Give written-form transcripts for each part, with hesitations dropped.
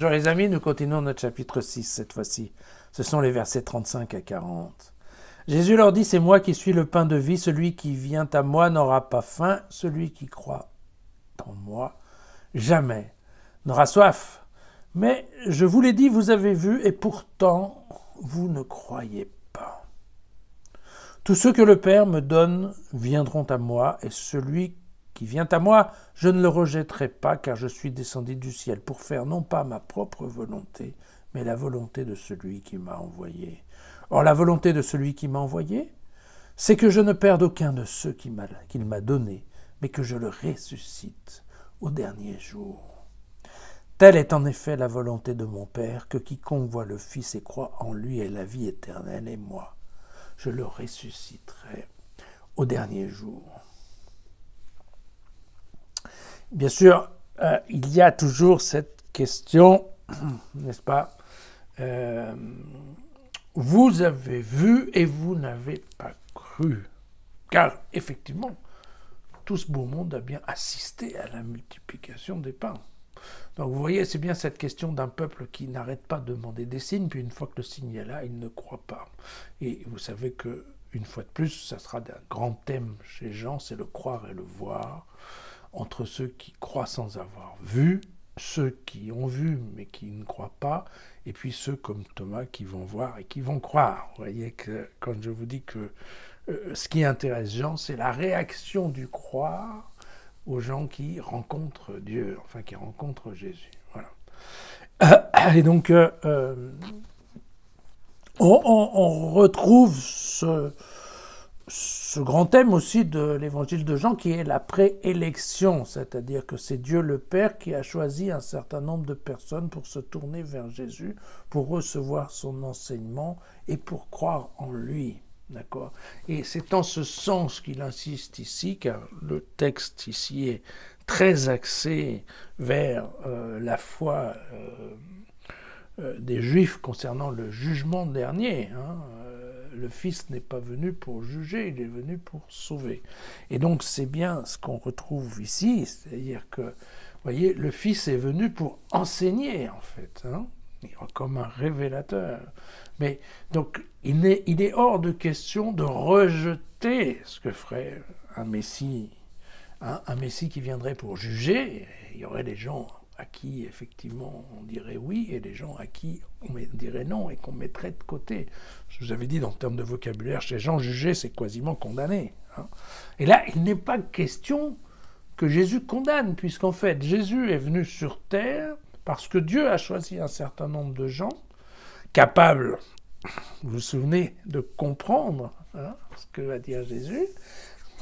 Bonjour les amis, nous continuons notre chapitre 6 cette fois-ci. Ce sont les versets 35 à 40. Jésus leur dit, c'est moi qui suis le pain de vie, celui qui vient à moi n'aura pas faim, celui qui croit en moi jamais n'aura soif. Mais je vous l'ai dit, vous avez vu, et pourtant vous ne croyez pas. Tous ceux que le Père me donne viendront à moi, et celui qui vient à moi, je ne le rejetterai pas, car je suis descendu du ciel pour faire non pas ma propre volonté, mais la volonté de celui qui m'a envoyé. Or, la volonté de celui qui m'a envoyé, c'est que je ne perde aucun de ceux qu'il m'a donnés, mais que je le ressuscite au dernier jour. Telle est en effet la volonté de mon Père, que quiconque voit le Fils et croit en lui ait la vie éternelle, et moi, je le ressusciterai au dernier jour. Bien sûr, il y a toujours cette question, n'est-ce pas, vous avez vu et vous n'avez pas cru. Car, effectivement, tout ce beau monde a bien assisté à la multiplication des pains. Donc vous voyez, c'est bien cette question d'un peuple qui n'arrête pas de demander des signes, puis une fois que le signe est là, il ne croit pas. Et vous savez que, une fois de plus, ça sera un grand thème chez Jean, c'est le croire et le voir. Entre ceux qui croient sans avoir vu, ceux qui ont vu mais qui ne croient pas, et puis ceux comme Thomas qui vont voir et qui vont croire. Vous voyez que quand je vous dis que ce qui intéresse Jean, c'est la réaction du croire aux gens qui rencontrent Dieu, enfin qui rencontrent Jésus. Voilà. Et donc, on retrouve ce grand thème aussi de l'évangile de Jean qui est la préélection, c'est-à-dire que c'est Dieu le Père qui a choisi un certain nombre de personnes pour se tourner vers Jésus, pour recevoir son enseignement et pour croire en lui. D'accord ? Et c'est en ce sens qu'il insiste ici, car le texte ici est très axé vers la foi des Juifs concernant le jugement dernier. Le Fils n'est pas venu pour juger, il est venu pour sauver. Et donc c'est bien ce qu'on retrouve ici, c'est-à-dire que, vous voyez, le Fils est venu pour enseigner, en fait, comme un révélateur. Mais donc il est hors de question de rejeter ce que ferait un Messie, un Messie qui viendrait pour juger. Il y aurait des gens à qui, effectivement, on dirait oui, et des gens à qui on dirait non, et qu'on mettrait de côté. Je vous avais dit, dans le terme de vocabulaire, chez Jean, juger, c'est quasiment condamner. Et là, il n'est pas question que Jésus condamne, puisqu'en fait, Jésus est venu sur terre parce que Dieu a choisi un certain nombre de gens capables, vous vous souvenez, de comprendre ce que va dire Jésus,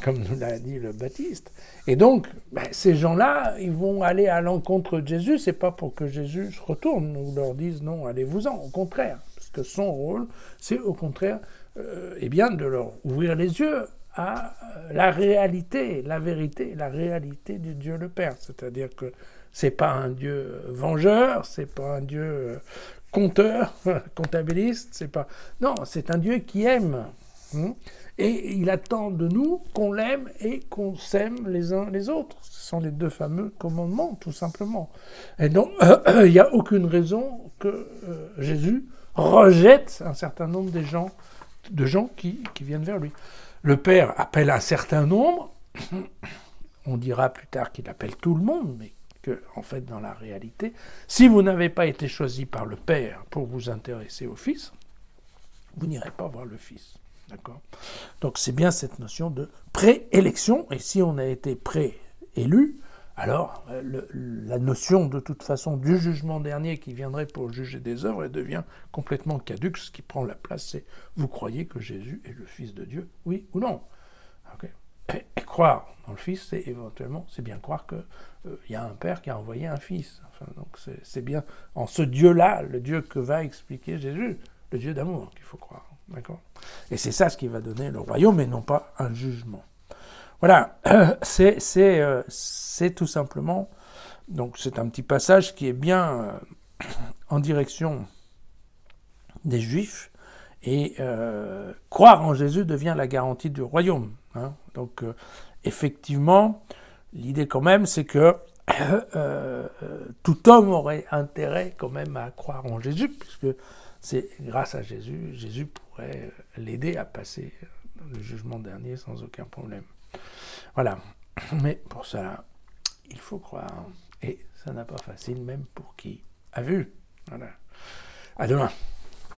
comme nous l'a dit le Baptiste. Et donc, ces gens-là, ils vont aller à l'encontre de Jésus, c'est pas pour que Jésus se retourne ou leur dise non, allez-vous-en, au contraire. Parce que son rôle, c'est au contraire de leur ouvrir les yeux à la réalité, la vérité, la réalité du Dieu le Père. C'est-à-dire que c'est pas un Dieu vengeur, c'est pas un Dieu compteur, comptabiliste, c'est pas... Non, c'est un Dieu qui aime. Et il attend de nous qu'on l'aime et qu'on s'aime les uns les autres. Ce sont les deux fameux commandements, tout simplement. Et donc, il n'y a aucune raison que Jésus rejette un certain nombre de gens qui viennent vers lui. Le Père appelle un certain nombre. On dira plus tard qu'il appelle tout le monde, mais que, en fait, dans la réalité, si vous n'avez pas été choisi par le Père pour vous intéresser au Fils, vous n'irez pas voir le Fils. D'accord ? Donc c'est bien cette notion de préélection, et si on a été préélu, alors la notion de toute façon du jugement dernier qui viendrait pour juger des œuvres, elle devient complètement caduque. Ce qui prend la place, c'est vous croyez que Jésus est le Fils de Dieu, oui ou non ? Okay. Et croire dans le Fils, c'est éventuellement, c'est bien croire qu'il y a un Père qui a envoyé un Fils. Enfin, donc c'est bien en ce Dieu-là, le Dieu que va expliquer Jésus, le Dieu d'amour qu'il faut croire. D'accord ? Et c'est ça ce qui va donner le royaume et non pas un jugement. Voilà, c'est tout simplement, donc c'est un petit passage qui est bien en direction des Juifs, et croire en Jésus devient la garantie du royaume. Donc effectivement, l'idée quand même, c'est que tout homme aurait intérêt quand même à croire en Jésus, puisque c'est grâce à Jésus, Jésus pourrait l'aider à passer le jugement dernier sans aucun problème. Voilà. Mais pour cela, il faut croire. Et ça n'a pas facile, même pour qui a vu. Voilà. À demain.